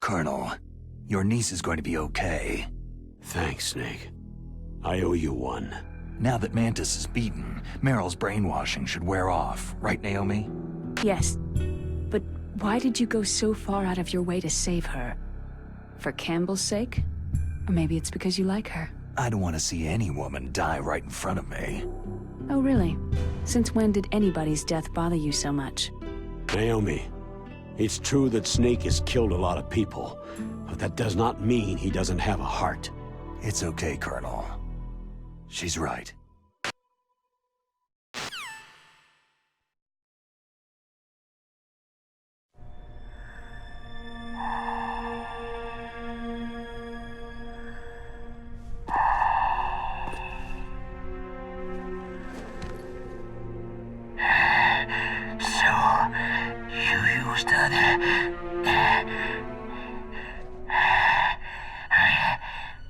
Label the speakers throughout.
Speaker 1: Colonel, your niece is going to be okay.
Speaker 2: Thanks, Snake. I owe you one.
Speaker 1: Now that Mantis is beaten, Meryl's brainwashing should wear off, right, Naomi?
Speaker 3: Yes. But why did you go so far out of your way to save her? For Campbell's sake? Or maybe it's because you like her?
Speaker 1: I don't want to see any woman die right in front of me.
Speaker 3: Oh, really? Since when did anybody's death bother you so much?
Speaker 2: Naomi, it's true that Snake has killed a lot of people, but that does not mean he doesn't have a heart.
Speaker 1: It's okay, Colonel. She's right.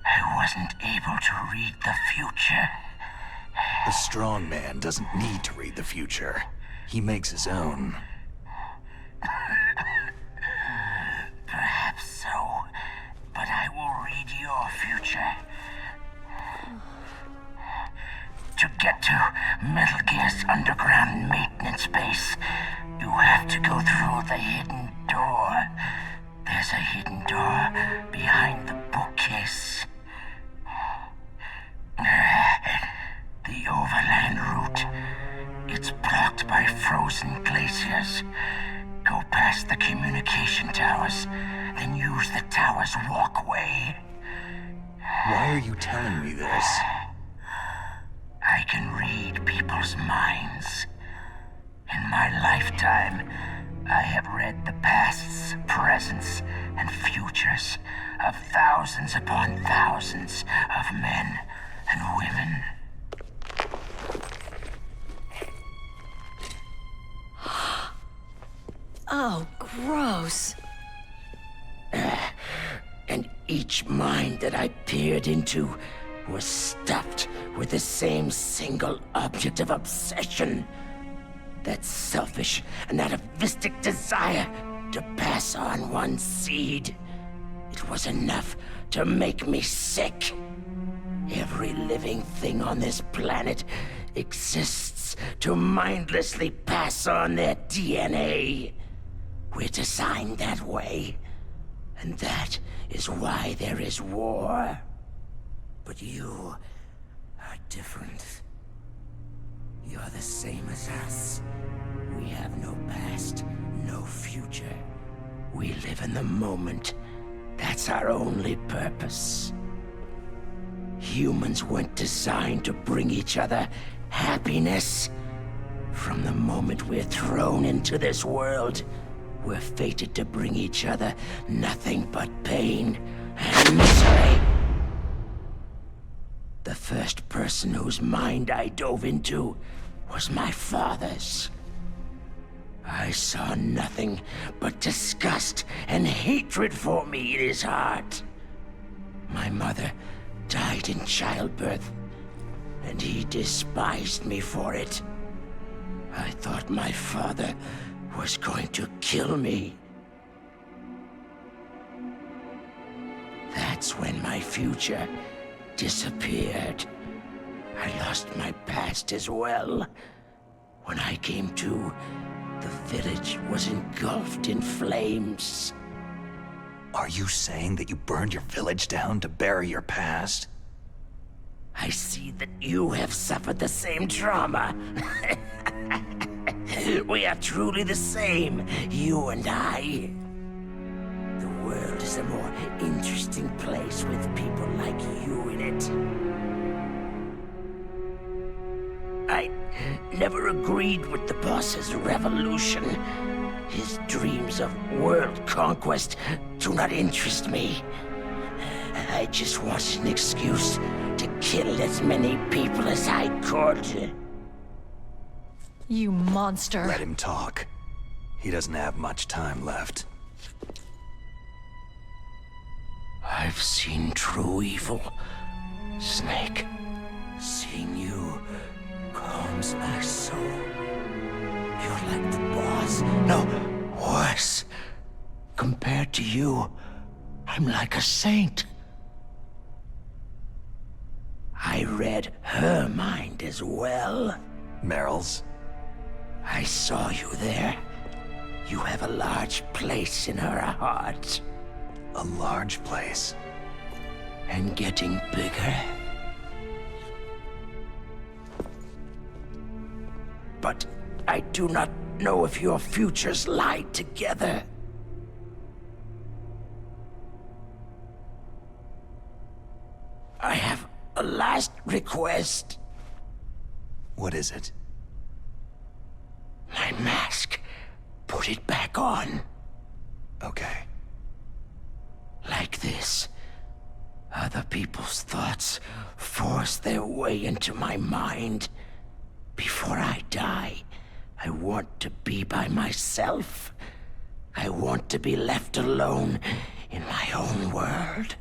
Speaker 4: I wasn't able to read the future.
Speaker 1: A strong man doesn't need to read the future. He makes his own.
Speaker 4: Perhaps so, but I will read your future. To get to Metal Gear's underground maintenance base, you have to go through the hidden door. There's a hidden door behind the bookcase. The overland route. It's blocked by frozen glaciers. Go past the communication towers, then use the tower's walkway.
Speaker 1: Why are you telling me this?
Speaker 4: I can read people's minds. In my lifetime, I have read the pasts, presents, and futures of thousands upon thousands of men and women.
Speaker 3: Oh, gross.
Speaker 4: And each mind that I peered into was stuffed with the same single object of obsession. That selfish and atavistic desire to pass on one seed. It was enough to make me sick. Every living thing on this planet exists to mindlessly pass on their DNA. We're designed that way. And that is why there is war. But you are different. You're the same as us. We have no past, no future. We live in the moment. That's our only purpose. Humans weren't designed to bring each other happiness. From the moment we're thrown into this world, we're fated to bring each other nothing but pain and misery. The first person whose mind I dove into was my father's. I saw nothing but disgust and hatred for me in his heart. My mother died in childbirth, and he despised me for it. I thought my father was going to kill me. That's when my future disappeared. I lost my past as well. When I came to, the village was engulfed in flames.
Speaker 1: Are you saying that you burned your village down to bury your past?
Speaker 4: I see that you have suffered the same trauma. We are truly the same, you and I. The world is a more interesting place with people like you in it. I never agreed with the boss's revolution. His dreams of world conquest do not interest me. I just wanted an excuse to kill as many people as I could.
Speaker 5: You monster.
Speaker 1: Let him talk. He doesn't have much time left.
Speaker 4: I've seen true evil, Snake. Seeing you calms my soul. You're like the boss. No, worse. Compared to you, I'm like a saint. I read her mind as well.
Speaker 1: Meryl's?
Speaker 4: I saw you there. You have a large place in her heart.
Speaker 1: A large place.
Speaker 4: And getting bigger. But I do not know if your futures lie together. I have a last request.
Speaker 1: What is it?
Speaker 4: My mask. Put it back on.
Speaker 1: Okay.
Speaker 4: Like this. Other people's thoughts force their way into my mind. Before I die, I want to be by myself. I want to be left alone in my own world.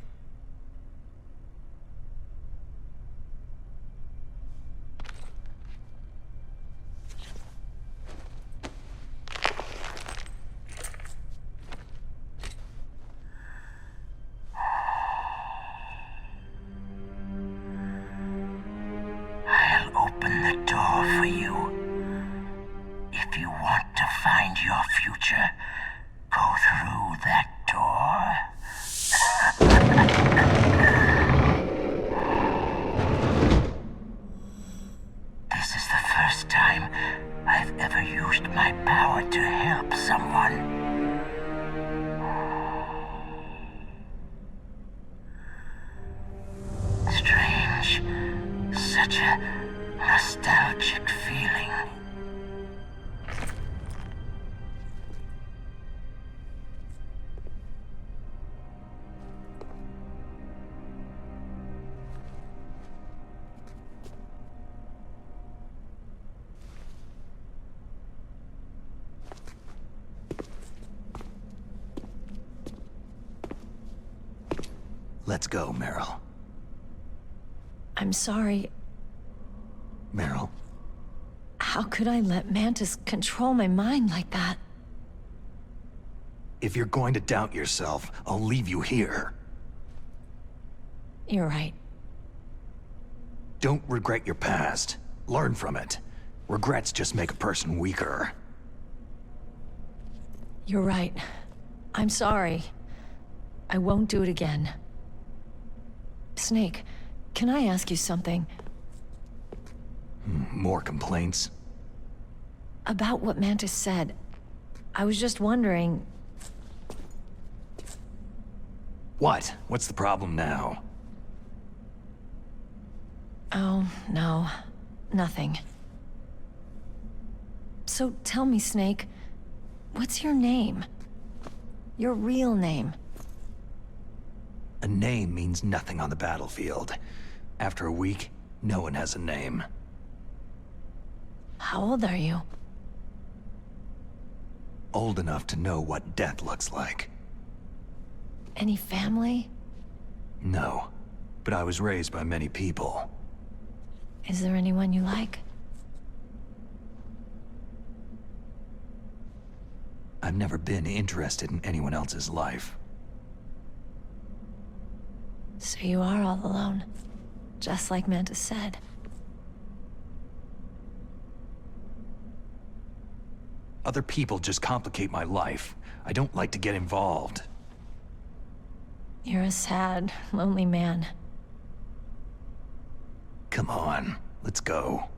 Speaker 4: I'll open the door for you. If you want to find your future, go through that door. This is the first time I've ever used my power to help someone. Strange. Such a nostalgic feeling.
Speaker 1: Let's go, Meryl.
Speaker 5: I'm sorry.
Speaker 1: Meryl,
Speaker 5: How could I let Mantis control my mind like that?
Speaker 1: if you're going to doubt yourself, I'll leave you here.
Speaker 5: You're right.
Speaker 1: Don't regret your past. Learn from it. Regrets just make a person weaker.
Speaker 5: You're right. I'm sorry. I won't do it again. Snake, can I ask you something?
Speaker 1: More complaints?
Speaker 5: About what Mantis said. I was just wondering...
Speaker 1: What? What's the problem now?
Speaker 5: Oh, no. Nothing. So tell me, Snake, what's your name? Your real name?
Speaker 1: A name means nothing on the battlefield. After a week, no one has a name.
Speaker 5: How old are you?
Speaker 1: Old enough to know what death looks like.
Speaker 5: Any family?
Speaker 1: No, but I was raised by many people.
Speaker 5: Is there anyone you like?
Speaker 1: I've never been interested in anyone else's life.
Speaker 5: So you are all alone, just like Mantis said.
Speaker 1: Other people just complicate my life. I don't like to get involved.
Speaker 5: You're a sad, lonely man.
Speaker 1: Come on, let's go.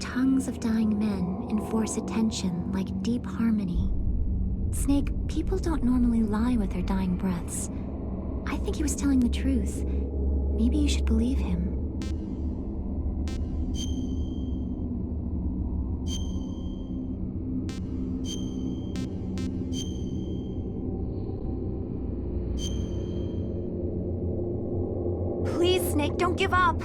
Speaker 6: tongues of dying men enforce attention like deep harmony. Snake, people don't normally lie with their dying breaths. I think he was telling the truth. Maybe you should believe him. Please, Snake, don't give up!